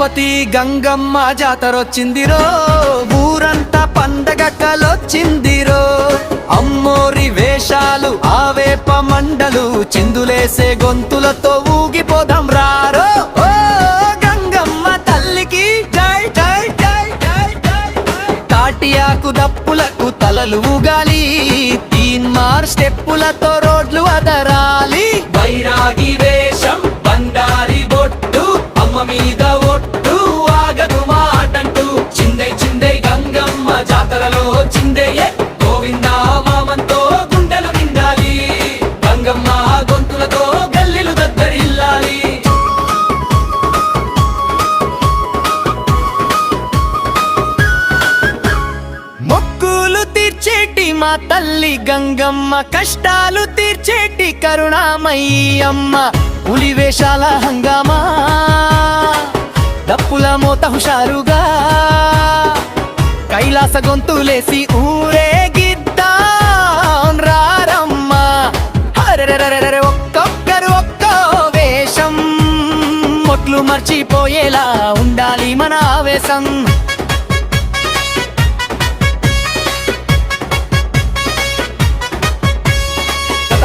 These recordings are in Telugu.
తిరుపతి గంగమ్మ జాతరొచ్చిందిరో, ఊరంతా పండగ కలొచ్చిందిరో. అమ్మోరి వేషాలు ఆవేప మండలు, చిందులేసే గొంతులతో ఊగిపోదాం రారో. ఓ గంగమ్మ తల్లికి జై జై జై జై జై. తాటియాకు దప్పులకు తలలు ఊగాలి, తీన్మార్ స్టెప్పులతో రోడ్లు అదరాలి. వైరాగి వేషం బండారి బొట్టు, అమ్మ మీద ఒట్టు ఆగదు మాటంటూ. చిందే చిందే గంగమ్మ జాతరలో చిందేయే గోవిందా మామంతో గుండెలు నిండాలి. గంగమ్మ గొంతులతో గల్లిలు దద్దరిల్లాలి. మొక్కులు తీర్చేటి మా తల్లి గంగమ్మ, కష్టాలు తీర్చేటి కరుణామయ్యి అమ్మ. పులివేషాల హంగామా, దప్పుల మోత హుషారుగా, కైలాస గొంతులేసి ఊరేగిద్దాం రారమ్మ. హరెరెరెరెరె ఒక్కొక్కరు ఒక్కో వేషం, మొట్లు మర్చిపోయేలా ఉండాలి మన ఆవేశం.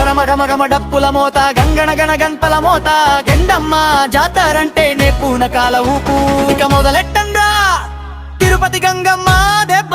రమగమగమ డప్పుల మోత, గంగణ గణ గంటల మోత, గెండమ్మ జాతరంటే నే పూనకాల ఊపు. ఇక మొదలెట్టండ్రా తిరుపతి గంగమ్మ దెబ్బ.